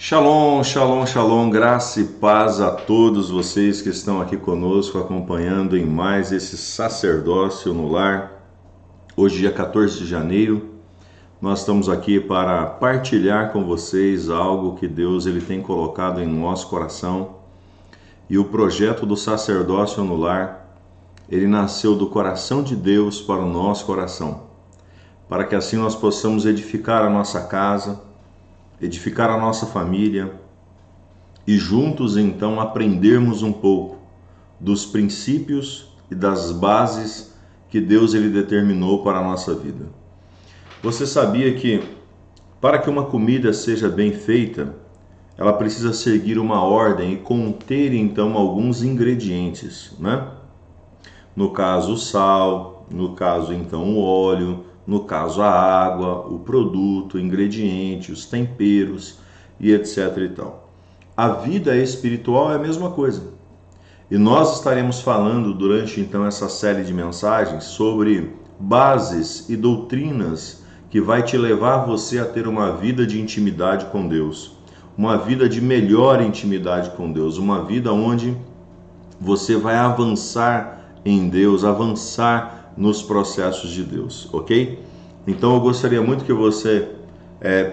Shalom, shalom, shalom, graça e paz a todos vocês que estão aqui conosco acompanhando em mais esse sacerdócio no lar. Hoje, dia 14 de janeiro, nós estamos aqui para partilhar com vocês algo que Deus ele tem colocado em nosso coração. E o projeto do sacerdócio no lar, ele nasceu do coração de Deus para o nosso coração, para que assim nós possamos edificar a nossa casa, edificar a nossa família e juntos então aprendermos um pouco dos princípios e das bases que Deus ele determinou para a nossa vida. Você sabia que para que uma comida seja bem feita, ela precisa seguir uma ordem e conter então alguns ingredientes, né? No caso o sal, no caso então o óleo, no caso a água, o produto, o ingrediente, os temperos e etc e tal. A vida espiritual é a mesma coisa. E nós estaremos falando durante então essa série de mensagens sobre bases e doutrinas que vai te levar você a ter uma vida de intimidade com Deus, uma vida de melhor intimidade com Deus, uma vida onde você vai avançar em Deus, avançar nos processos de Deus, ok? Então eu gostaria muito que você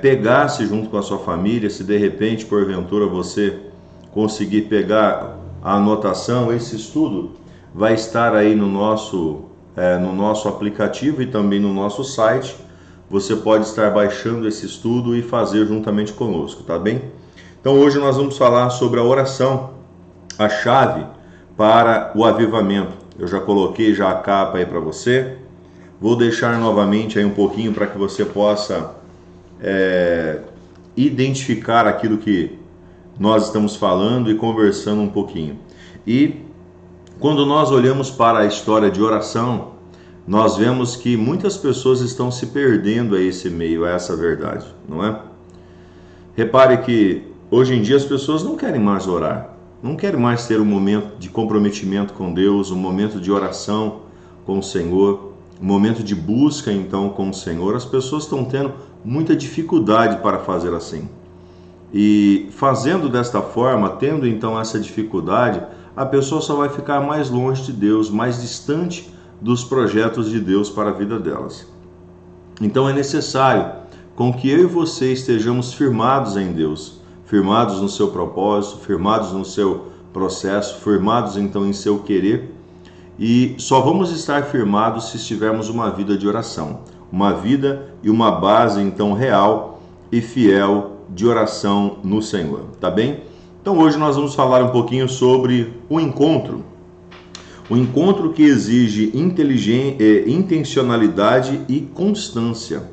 pegasse junto com a sua família, se de repente, porventura, você conseguir pegar a anotação, esse estudo vai estar aí no nosso aplicativo e também no nosso site. Você pode estar baixando esse estudo e fazer juntamente conosco, tá bem? Então hoje nós vamos falar sobre a oração, a chave para o avivamento. Eu já coloquei já a capa aí para você. Vou deixar novamente aí um pouquinho para que você possa identificar aquilo que nós estamos falando e conversando um pouquinho. E quando nós olhamos para a história de oração, nós vemos que muitas pessoas estão se perdendo a esse meio, a essa verdade, não é? Repare que hoje em dia as pessoas não querem mais orar. Não querem mais ter um momento de comprometimento com Deus, um momento de oração com o Senhor, um momento de busca então com o Senhor. As pessoas estão tendo muita dificuldade para fazer assim. E fazendo desta forma, tendo então essa dificuldade, a pessoa só vai ficar mais longe de Deus, mais distante dos projetos de Deus para a vida delas. Então é necessário com que eu e você estejamos firmados em Deus, firmados no seu propósito, firmados no seu processo, firmados então em seu querer, e só vamos estar firmados se tivermos uma vida de oração, uma vida e uma base então real e fiel de oração no Senhor, tá bem? Então hoje nós vamos falar um pouquinho sobre o encontro que exige intencionalidade e constância.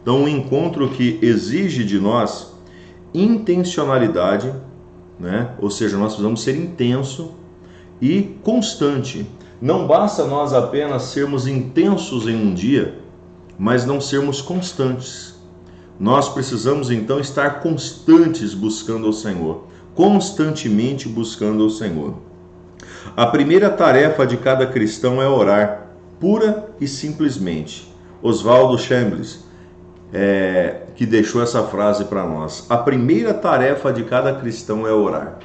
Então um encontro que exige de nós intencionalidade, né? Ou seja, nós precisamos ser intenso e constante. Não basta nós apenas sermos intensos em um dia, mas não sermos constantes. Nós precisamos então estar constantes buscando o Senhor, constantemente buscando o Senhor. A primeira tarefa de cada cristão é orar, pura e simplesmente. Oswaldo Chambers que deixou essa frase para nós. A primeira tarefa de cada cristão é orar.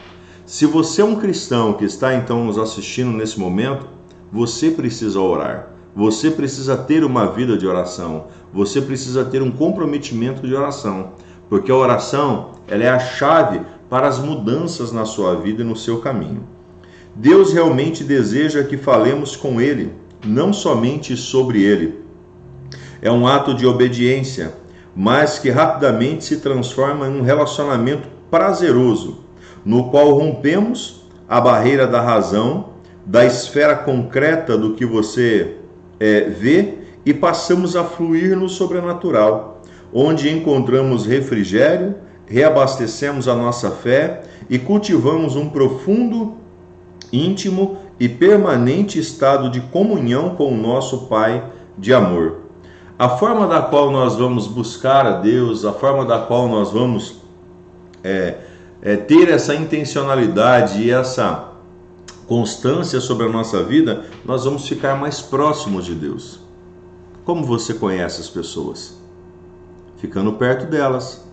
Se você é um cristão que está então nos assistindo nesse momento, você precisa orar. Você precisa ter uma vida de oração. Você precisa ter um comprometimento de oração. Porque a oração, ela é a chave para as mudanças na sua vida e no seu caminho. Deus realmente deseja que falemos com Ele, não somente sobre Ele. É um ato de obediência, mas que rapidamente se transforma em um relacionamento prazeroso, no qual rompemos a barreira da razão, da esfera concreta do que você vê e passamos a fluir no sobrenatural, onde encontramos refrigério, reabastecemos a nossa fé e cultivamos um profundo, íntimo e permanente estado de comunhão com o nosso Pai de amor. A forma da qual nós vamos buscar a Deus, a forma da qual nós vamos ter essa intencionalidade e essa constância sobre a nossa vida, nós vamos ficar mais próximos de Deus. Como você conhece as pessoas? Ficando perto delas,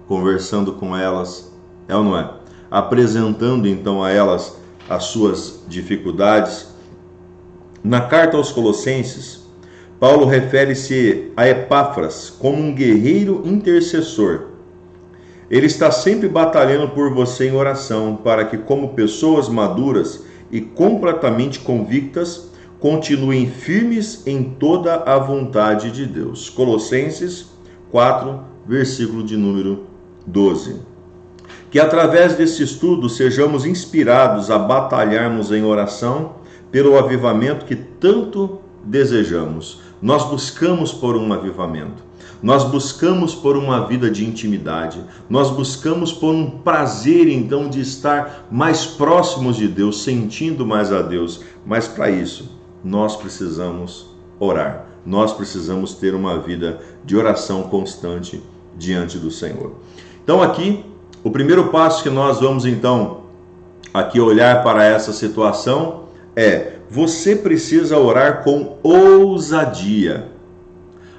conversando com elas, é ou não é? Apresentando então a elas as suas dificuldades. Na carta aos Colossenses, Paulo refere-se a Epáfras como um guerreiro intercessor. Ele está sempre batalhando por você em oração, para que, como pessoas maduras e completamente convictas, continuem firmes em toda a vontade de Deus. Colossenses 4, versículo de número 12. Que através desse estudo sejamos inspirados a batalharmos em oração pelo avivamento que tanto desejamos. Nós buscamos por um avivamento. Nós buscamos por uma vida de intimidade. Nós buscamos por um prazer, então, de estar mais próximos de Deus, sentindo mais a Deus. Mas para isso, nós precisamos orar. Nós precisamos ter uma vida de oração constante diante do Senhor. Então aqui, o primeiro passo que nós vamos então aqui olhar para essa situação é: você precisa orar com ousadia.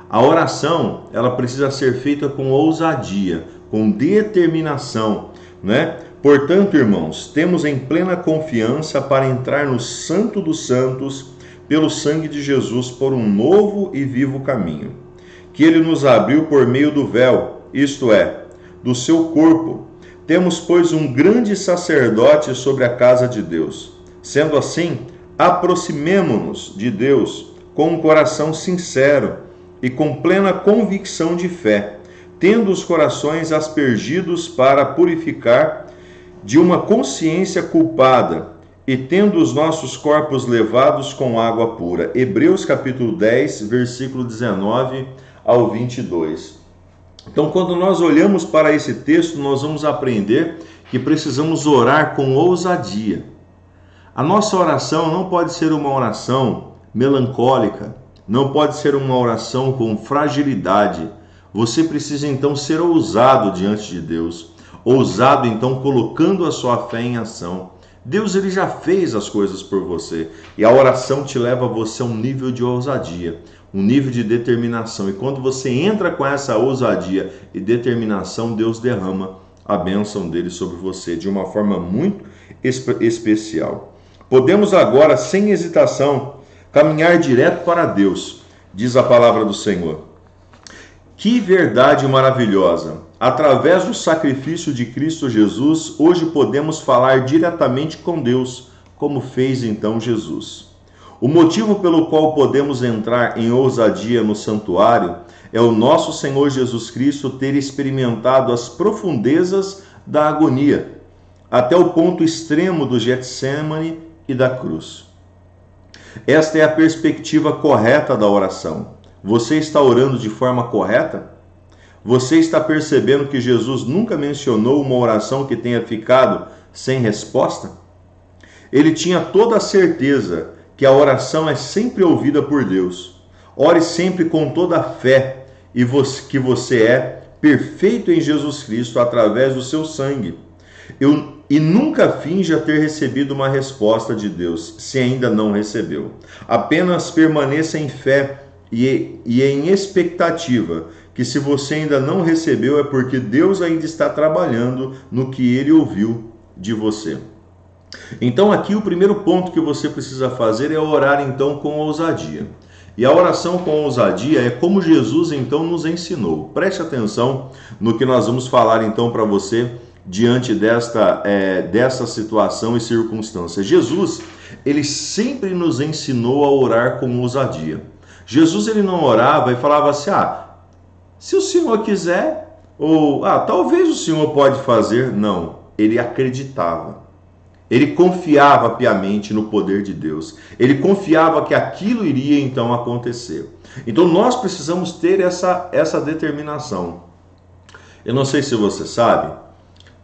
A oração, ela precisa ser feita com ousadia, com determinação, né? Portanto, irmãos, temos em plena confiança para entrar no Santo dos Santos pelo sangue de Jesus por um novo e vivo caminho, que ele nos abriu por meio do véu, isto é, do seu corpo. Temos, pois, um grande sacerdote sobre a casa de Deus. Sendo assim, aproximemo-nos de Deus com um coração sincero e com plena convicção de fé, tendo os corações aspergidos para purificar de uma consciência culpada e tendo os nossos corpos levados com água pura. Hebreus capítulo 10, versículo 19 ao 22. Então, quando nós olhamos para esse texto, nós vamos aprender que precisamos orar com ousadia. A nossa oração não pode ser uma oração melancólica, não pode ser uma oração com fragilidade. Você precisa então ser ousado diante de Deus, ousado então colocando a sua fé em ação. Deus, ele já fez as coisas por você, e a oração te leva você a um nível de ousadia, um nível de determinação. E quando você entra com essa ousadia e determinação, Deus derrama a bênção dele sobre você de uma forma muito especial. Podemos agora, sem hesitação, caminhar direto para Deus, diz a palavra do Senhor. Que verdade maravilhosa! Através do sacrifício de Cristo Jesus, hoje podemos falar diretamente com Deus, como fez então Jesus. O motivo pelo qual podemos entrar em ousadia no santuário é o nosso Senhor Jesus Cristo ter experimentado as profundezas da agonia, até o ponto extremo do Getsemane e da cruz. Esta é a perspectiva correta da oração. Você está orando de forma correta? Você está percebendo que Jesus nunca mencionou uma oração que tenha ficado sem resposta? Ele tinha toda a certeza que a oração é sempre ouvida por Deus. Ore sempre com toda a fé e que você é perfeito em Jesus Cristo através do seu sangue. E nunca finja ter recebido uma resposta de Deus, se ainda não recebeu. Apenas permaneça em fé e em expectativa, que se você ainda não recebeu é porque Deus ainda está trabalhando no que ele ouviu de você. Então aqui o primeiro ponto que você precisa fazer é orar então com ousadia. E a oração com ousadia é como Jesus então nos ensinou. Preste atenção no que nós vamos falar então para você diante dessa situação e circunstância. Jesus, ele sempre nos ensinou a orar com ousadia. Jesus, ele não orava e falava assim, se o Senhor quiser, ou talvez o Senhor pode fazer. Não, ele acreditava. Ele confiava piamente no poder de Deus. Ele confiava que aquilo iria então acontecer. Então nós precisamos ter essa determinação. Eu não sei se você sabe,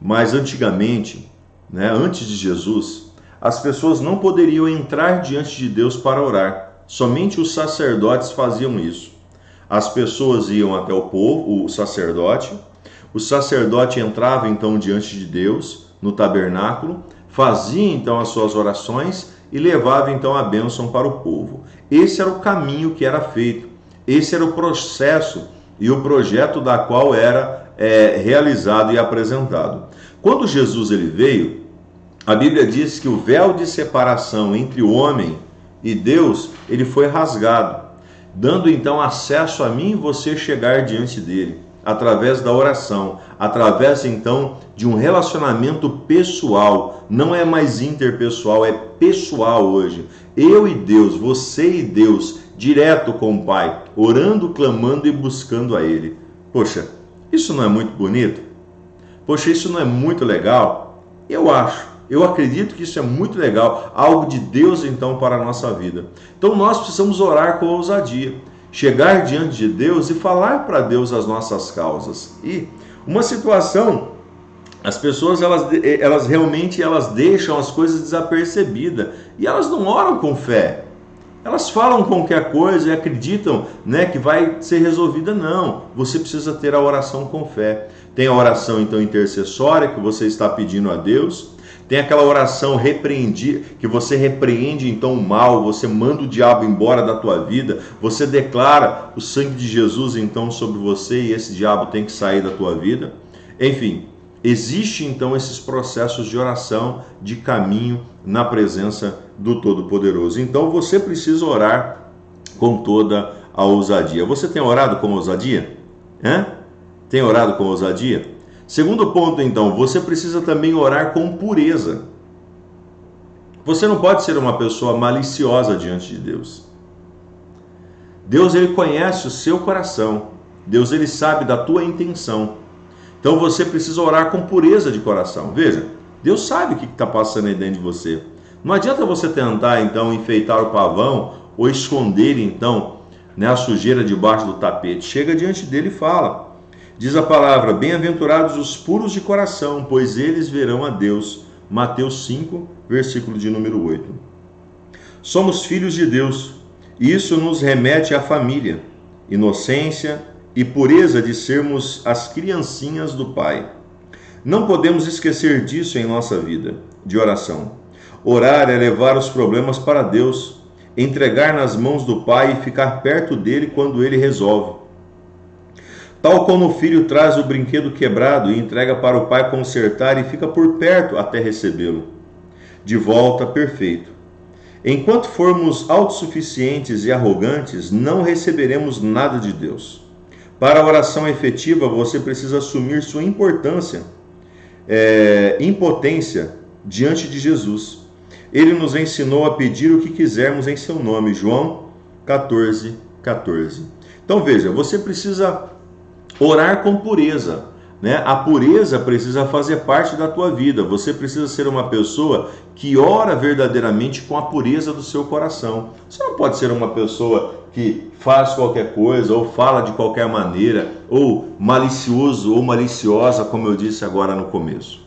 mas antigamente, antes de Jesus, as pessoas não poderiam entrar diante de Deus para orar. Somente os sacerdotes faziam isso. As pessoas iam até o povo, o sacerdote entrava então diante de Deus no tabernáculo, fazia então as suas orações e levava então a bênção para o povo. Esse era o caminho que era feito, esse era o processo e o projeto da qual era realizado e apresentado. Quando Jesus ele veio, a Bíblia diz que o véu de separação entre o homem e Deus, ele foi rasgado, dando então acesso a mim e você chegar diante dele, através da oração, através então de um relacionamento pessoal. Não é mais interpessoal, é pessoal hoje. Eu e Deus, você e Deus, direto com o Pai, orando, clamando e buscando a Ele. Poxa, isso não é muito bonito? Poxa, isso não é muito legal? Eu acredito que isso é muito legal, algo de Deus então para a nossa vida. Então nós precisamos orar com ousadia, chegar diante de Deus e falar para Deus as nossas causas. E uma situação, as pessoas elas realmente deixam as coisas desapercebidas e elas não oram com fé. Elas falam qualquer coisa e acreditam, que vai ser resolvida. Não, você precisa ter a oração com fé. Tem a oração então intercessória que você está pedindo a Deus. Tem aquela oração que você repreende então o mal, você manda o diabo embora da tua vida, você declara o sangue de Jesus então sobre você e esse diabo tem que sair da tua vida. Enfim, existe então esses processos de oração, de caminho na presença do Todo-Poderoso. Então você precisa orar com toda a ousadia. Você tem orado com ousadia? Tem orado com ousadia? Segundo ponto, então, você precisa também orar com pureza. Você não pode ser uma pessoa maliciosa diante de Deus. Deus, ele conhece o seu coração. Deus, ele sabe da tua intenção. Então, você precisa orar com pureza de coração. Veja, Deus sabe o que está passando aí dentro de você. Não adianta você tentar, então, enfeitar o pavão ou esconder, então, a sujeira debaixo do tapete. Chega diante dele e fala. Diz a palavra, bem-aventurados os puros de coração, pois eles verão a Deus. Mateus 5, versículo de número 8. Somos filhos de Deus, e isso nos remete à família, inocência e pureza de sermos as criancinhas do Pai. Não podemos esquecer disso em nossa vida de oração. Orar é levar os problemas para Deus, entregar nas mãos do Pai e ficar perto dele quando ele resolve. Tal como o filho traz o brinquedo quebrado e entrega para o pai consertar e fica por perto até recebê-lo de volta perfeito. Enquanto formos autossuficientes e arrogantes, não receberemos nada de Deus. Para a oração efetiva, você precisa assumir sua impotência diante de Jesus. Ele nos ensinou a pedir o que quisermos em seu nome. João 14, 14. Então veja, você precisa orar com pureza, A pureza precisa fazer parte da tua vida. Você precisa ser uma pessoa que ora verdadeiramente com a pureza do seu coração. Você não pode ser uma pessoa que faz qualquer coisa ou fala de qualquer maneira, ou malicioso ou maliciosa, como eu disse agora no começo.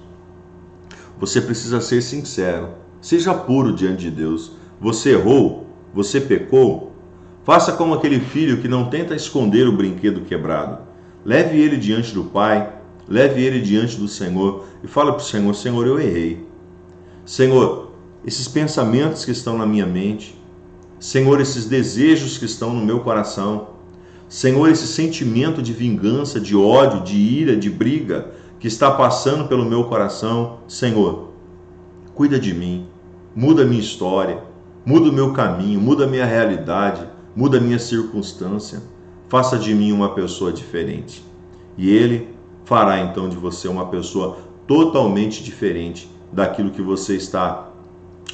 Você precisa ser sincero. Seja puro diante de Deus. Você errou? Você pecou? Faça como aquele filho que não tenta esconder o brinquedo quebrado. Leve ele diante do Pai, leve ele diante do Senhor e fala para o Senhor, Senhor, eu errei. Senhor, esses pensamentos que estão na minha mente, Senhor, esses desejos que estão no meu coração, Senhor, esse sentimento de vingança, de ódio, de ira, de briga que está passando pelo meu coração, Senhor, cuida de mim, muda a minha história, muda o meu caminho, muda a minha realidade, muda a minha circunstância. Faça de mim uma pessoa diferente. E Ele fará então de você uma pessoa totalmente diferente daquilo que você está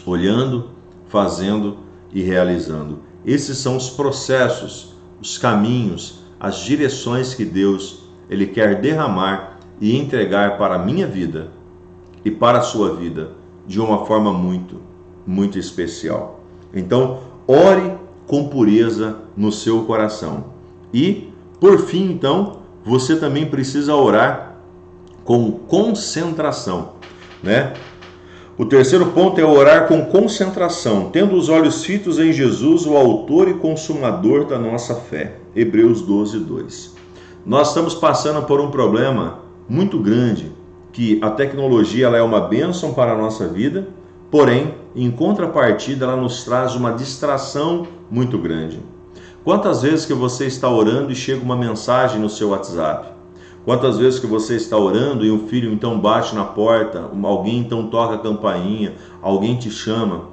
olhando, fazendo e realizando. Esses são os processos, os caminhos, as direções que Deus ele quer derramar e entregar para a minha vida e para a sua vida de uma forma muito, muito especial. Então, ore com pureza no seu coração. E, por fim, então, você também precisa orar com concentração, O terceiro ponto é orar com concentração, tendo os olhos fitos em Jesus, o autor e consumador da nossa fé. Hebreus 12, 2. Nós estamos passando por um problema muito grande, que a tecnologia ela é uma bênção para a nossa vida, porém, em contrapartida, ela nos traz uma distração muito grande. Quantas vezes que você está orando e chega uma mensagem no seu WhatsApp? Quantas vezes que você está orando e um filho então bate na porta, alguém então toca a campainha, alguém te chama,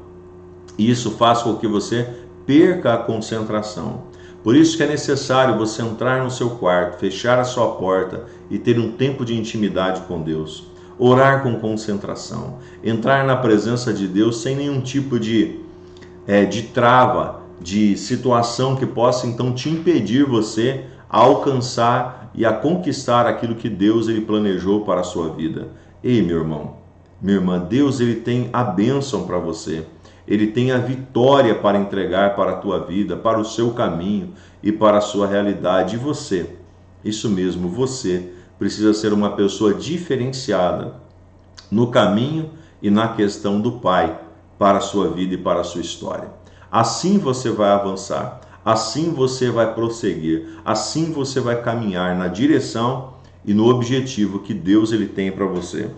e isso faz com que você perca a concentração. Por isso que é necessário você entrar no seu quarto, fechar a sua porta e ter um tempo de intimidade com Deus. Orar com concentração, entrar na presença de Deus sem nenhum tipo de trava, de situação que possa então te impedir você a alcançar e a conquistar aquilo que Deus ele planejou para a sua vida. Ei, meu irmão, minha irmã, Deus ele tem a bênção para você. Ele tem a vitória para entregar para a tua vida, para o seu caminho e para a sua realidade. E você, isso mesmo, você precisa ser uma pessoa diferenciada no caminho e na questão do Pai para a sua vida e para a sua história. Assim você vai avançar, assim você vai prosseguir, assim você vai caminhar na direção e no objetivo que Deus ele tem para você.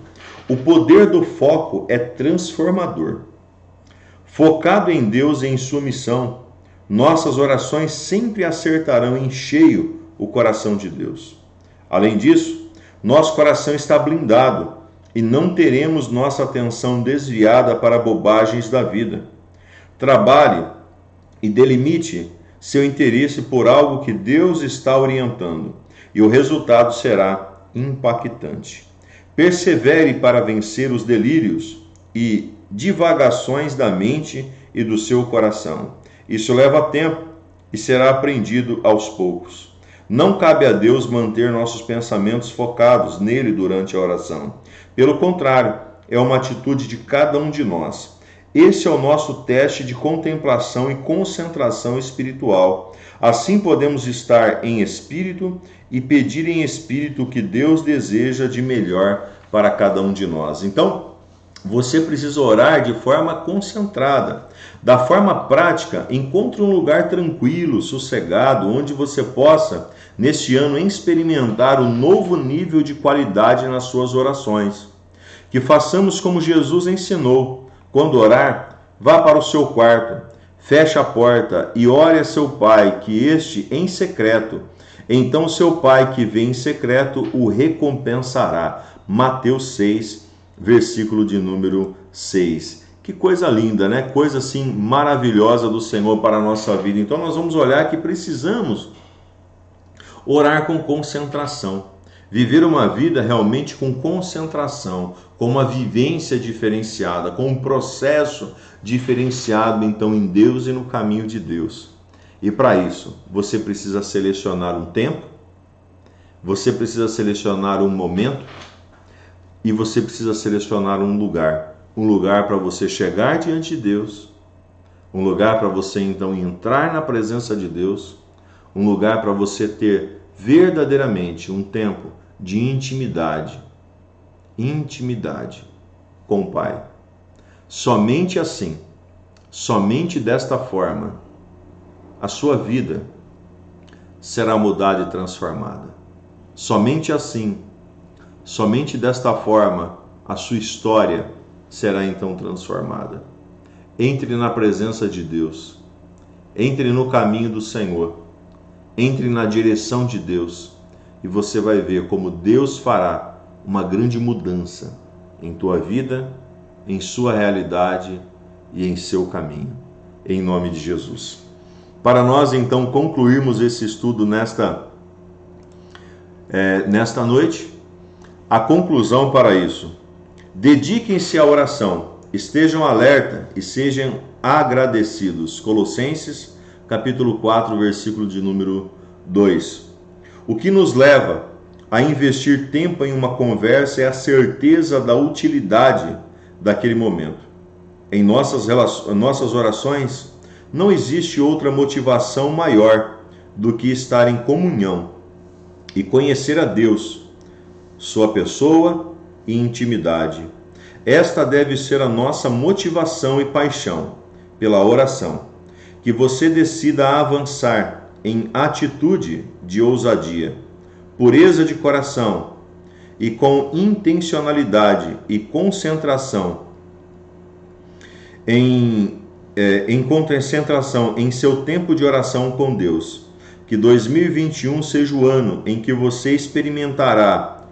O poder do foco é transformador. Focado em Deus e em sua missão, nossas orações sempre acertarão em cheio o coração de Deus. Além disso, nosso coração está blindado e não teremos nossa atenção desviada para bobagens da vida. Trabalhe e delimite seu interesse por algo que Deus está orientando, e o resultado será impactante. Persevere para vencer os delírios e divagações da mente e do seu coração. Isso leva tempo e será aprendido aos poucos. Não cabe a Deus manter nossos pensamentos focados nele durante a oração. Pelo contrário, é uma atitude de cada um de nós. Esse é o nosso teste de contemplação e concentração espiritual. Assim podemos estar em espírito e pedir em espírito o que Deus deseja de melhor para cada um de nós. Então, você precisa orar de forma concentrada. Da forma prática, encontre um lugar tranquilo, sossegado, onde você possa, neste ano, experimentar um novo nível de qualidade nas suas orações. Que façamos como Jesus ensinou. Quando orar, vá para o seu quarto, feche a porta e ore a seu pai, que este em secreto. Então seu pai que vem em secreto o recompensará. Mateus 6, versículo de número 6. Que coisa linda, né? Coisa assim maravilhosa do Senhor para a nossa vida. Então nós vamos olhar que precisamos orar com concentração. Viver uma vida realmente com concentração, com uma vivência diferenciada, com um processo diferenciado, então, em Deus e no caminho de Deus. E para isso, você precisa selecionar um tempo, você precisa selecionar um momento e você precisa selecionar um lugar para você chegar diante de Deus, um lugar para você, então, entrar na presença de Deus, um lugar para você ter verdadeiramente um tempo de intimidade com o Pai. Somente assim, somente desta forma, a sua vida será mudada e transformada. Somente assim, somente desta forma, a sua história será então transformada. Entre na presença de Deus, entre no caminho do Senhor, entre na direção de Deus e você vai ver como Deus fará uma grande mudança em tua vida, em sua realidade e em seu caminho, em nome de Jesus. Para nós então concluirmos esse estudo nesta noite, a conclusão para isso: dediquem-se à oração, estejam alerta e sejam agradecidos. Colossenses capítulo 4, versículo de número 2. O que nos leva a investir tempo em uma conversa é a certeza da utilidade daquele momento. Em nossas orações, não existe outra motivação maior do que estar em comunhão e conhecer a Deus, sua pessoa e intimidade. Esta deve ser a nossa motivação e paixão pela oração. Que você decida avançar em atitude de ousadia, pureza de coração e com intencionalidade e concentração em em concentração em seu tempo de oração com Deus. Que 2021 seja o ano em que você experimentará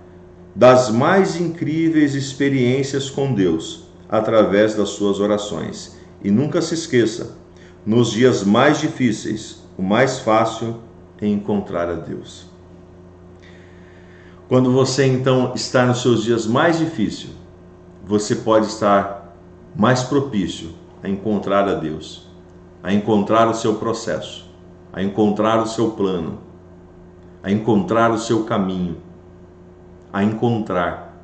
das mais incríveis experiências com Deus através das suas orações. E nunca se esqueça, nos dias mais difíceis, o mais fácil é encontrar a Deus. Quando você então está nos seus dias mais difíceis, você pode estar mais propício a encontrar a Deus, a encontrar o seu processo, a encontrar o seu plano, a encontrar o seu caminho, a encontrar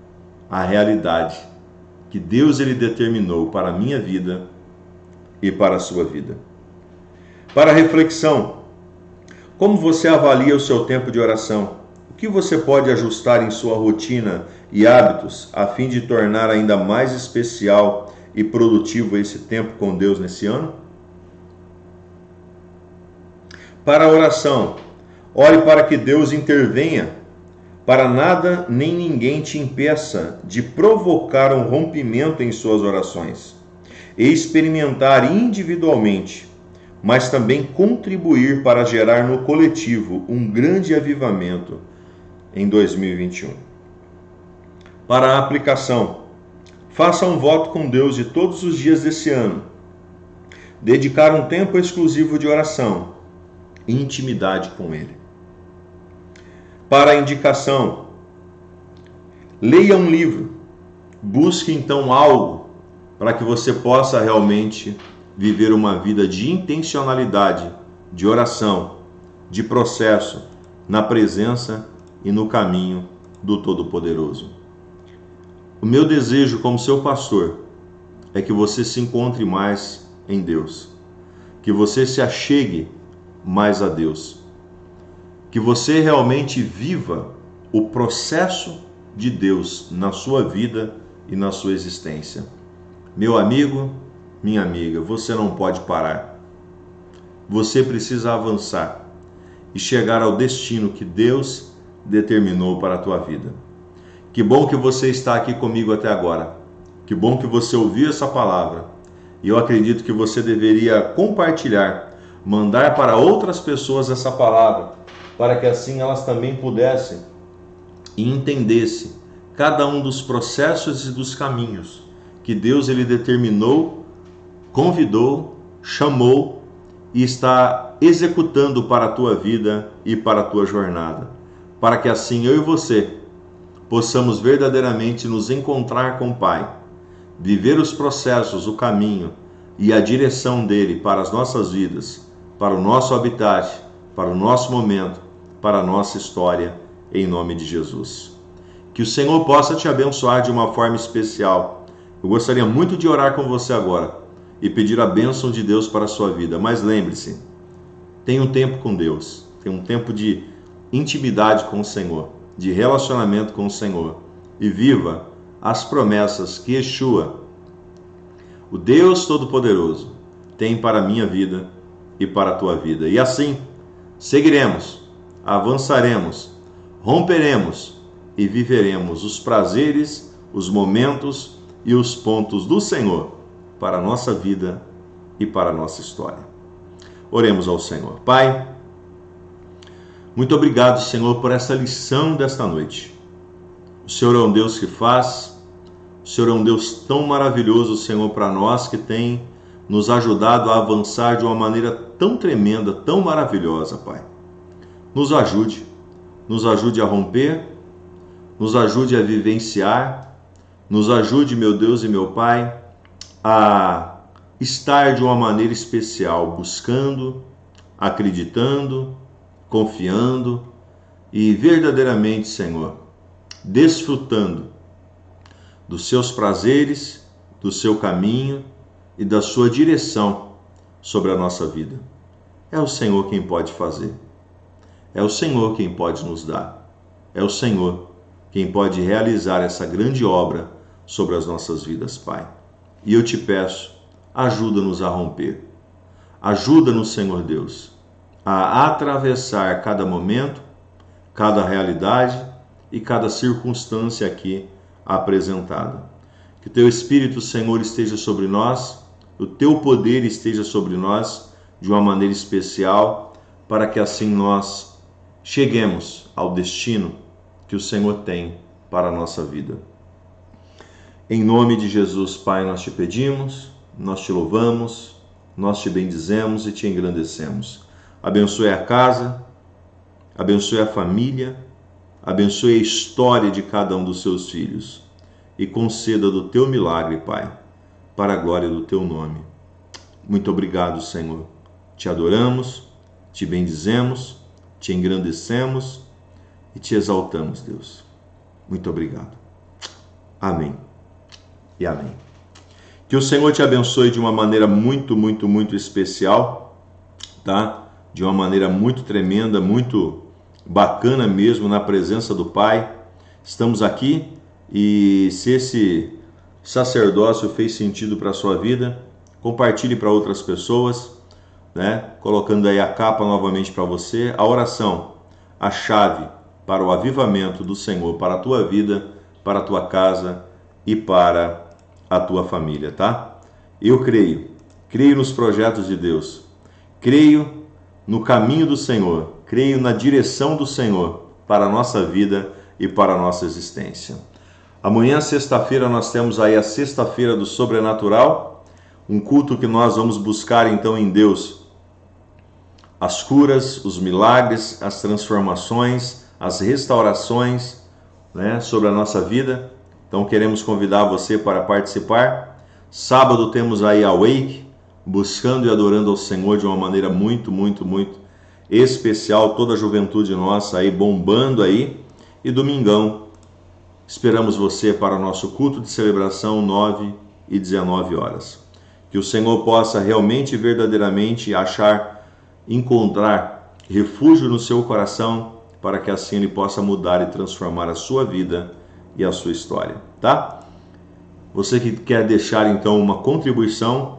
a realidade que Deus ele determinou para a minha vida e para a sua vida. Para a reflexão, como você avalia o seu tempo de oração? O que você pode ajustar em sua rotina e hábitos a fim de tornar ainda mais especial e produtivo esse tempo com Deus nesse ano? Para a oração, ore para que Deus intervenha, para nada nem ninguém te impeça de provocar um rompimento em suas orações e experimentar individualmente, mas também contribuir para gerar no coletivo um grande avivamento em 2021. Para a aplicação, faça um voto com Deus de todos os dias desse ano. Dedicar um tempo exclusivo de oração e intimidade com Ele. Para a indicação, leia um livro. Busque então algo para que você possa realmente viver uma vida de intencionalidade, de oração, de processo, na presença e no caminho do Todo-Poderoso. O meu desejo como seu pastor é que você se encontre mais em Deus, que você se achegue mais a Deus, que você realmente viva o processo de Deus na sua vida e na sua existência. Meu amigo, minha amiga, você não pode parar. Você precisa avançar e chegar ao destino que Deus determinou para a tua vida. Que bom que você está aqui comigo até agora. Que bom que você ouviu essa palavra. E eu acredito que você deveria compartilhar, mandar para outras pessoas essa palavra, para que assim elas também pudessem e entendessem cada um dos processos e dos caminhos que Deus ele determinou, convidou, chamou e está executando para a tua vida e para a tua jornada, para que assim eu e você possamos verdadeiramente nos encontrar com o Pai, viver os processos, o caminho e a direção dele para as nossas vidas, para o nosso habitat, para o nosso momento, para a nossa história, em nome de Jesus. Que o Senhor possa te abençoar de uma forma especial. Eu gostaria muito de orar com você agora e pedir a bênção de Deus para a sua vida. Mas lembre-se, tenha um tempo com Deus, tenha um tempo de intimidade com o Senhor, de relacionamento com o Senhor e viva as promessas que Yeshua, o Deus Todo-Poderoso, tem para a minha vida e para a tua vida. E assim, seguiremos, avançaremos, romperemos e viveremos os prazeres, os momentos e os pontos do Senhor para a nossa vida e para a nossa história. Oremos ao Senhor. Pai, muito obrigado, Senhor, por essa lição desta noite. O Senhor é um Deus que faz, o Senhor é um Deus tão maravilhoso, Senhor, para nós, que tem nos ajudado a avançar de uma maneira tão tremenda, tão maravilhosa, Pai. Nos ajude a romper, nos ajude a vivenciar, nos ajude, meu Deus e meu Pai, a estar de uma maneira especial, buscando, acreditando, confiando e verdadeiramente, Senhor, desfrutando dos seus prazeres, do seu caminho e da sua direção sobre a nossa vida. É o Senhor quem pode fazer. É o Senhor quem pode nos dar. É o Senhor quem pode realizar essa grande obra sobre as nossas vidas, Pai. E eu te peço, ajuda-nos a romper. Ajuda-nos, Senhor Deus, a atravessar cada momento, cada realidade e cada circunstância aqui apresentada. Que teu Espírito, Senhor, esteja sobre nós, o teu poder esteja sobre nós de uma maneira especial, para que assim nós cheguemos ao destino que o Senhor tem para a nossa vida. Em nome de Jesus, Pai, nós te pedimos, nós te louvamos, nós te bendizemos e te engrandecemos. Abençoe a casa, abençoe a família, abençoe a história de cada um dos seus filhos e conceda do teu milagre, Pai, para a glória do teu nome. Muito obrigado, Senhor. Te adoramos, te bendizemos, te engrandecemos e te exaltamos, Deus. Muito obrigado. Amém e amém. Que o Senhor te abençoe de uma maneira muito, muito, muito especial, tá? De uma maneira muito tremenda, muito bacana mesmo, na presença do Pai. Estamos aqui e se esse sacerdócio fez sentido para a sua vida, compartilhe para outras pessoas, né? Colocando aí a capa novamente para você. A oração, a chave para o avivamento do Senhor, para a tua vida, para a tua casa e para a tua família, tá? Eu creio nos projetos de Deus, creio no caminho do Senhor, creio na direção do Senhor para a nossa vida e para a nossa existência. Amanhã, sexta-feira, nós temos aí a Sexta-feira do Sobrenatural, um culto que nós vamos buscar então em Deus as curas, os milagres, as transformações, as restaurações, né, sobre a nossa vida. Então queremos convidar você para participar. Sábado temos aí a Wake, buscando e adorando ao Senhor de uma maneira muito, muito, muito especial. Toda a juventude nossa aí bombando aí. E domingão, esperamos você para o nosso culto de celebração 9 e 19 horas. Que o Senhor possa realmente e verdadeiramente encontrar refúgio no seu coração, para que assim Ele possa mudar e transformar a sua vida e a sua história, tá? Você que quer deixar então uma contribuição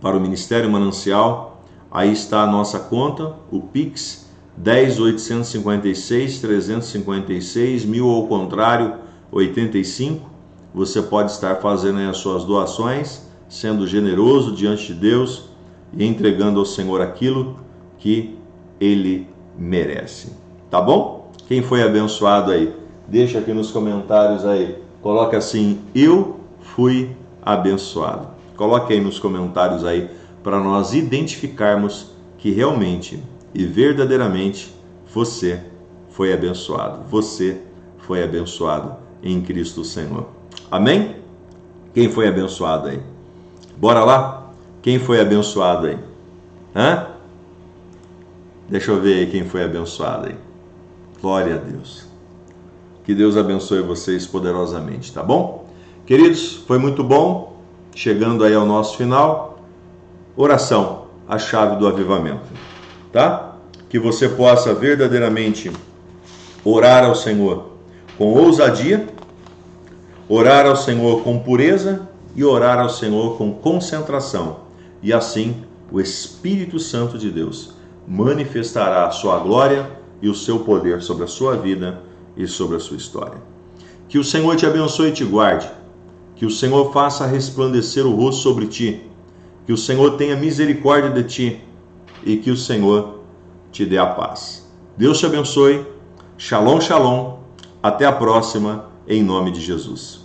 para o Ministério Manancial, aí está a nossa conta, o Pix 10.856.356.1000 ao contrário 85. Você pode estar fazendo aí as suas doações, sendo generoso diante de Deus e entregando ao Senhor aquilo que Ele merece, tá bom? Quem foi abençoado aí? Deixa aqui nos comentários aí, coloca assim, eu fui abençoado. Coloque aí nos comentários aí, para nós identificarmos que realmente e verdadeiramente você foi abençoado. Você foi abençoado em Cristo Senhor. Amém? Quem foi abençoado aí? Bora lá? Quem foi abençoado aí? Hã? Deixa eu ver aí quem foi abençoado aí. Glória a Deus. Que Deus abençoe vocês poderosamente, tá bom? Queridos, foi muito bom. Chegando aí ao nosso final. Oração, a chave do avivamento, tá? Que você possa verdadeiramente orar ao Senhor com ousadia, orar ao Senhor com pureza e orar ao Senhor com concentração. E assim, o Espírito Santo de Deus manifestará a sua glória e o seu poder sobre a sua vida e sobre a sua história. Que o Senhor te abençoe e te guarde. Que o Senhor faça resplandecer o rosto sobre ti. Que o Senhor tenha misericórdia de ti. E que o Senhor te dê a paz. Deus te abençoe. Shalom, shalom. Até a próxima, em nome de Jesus.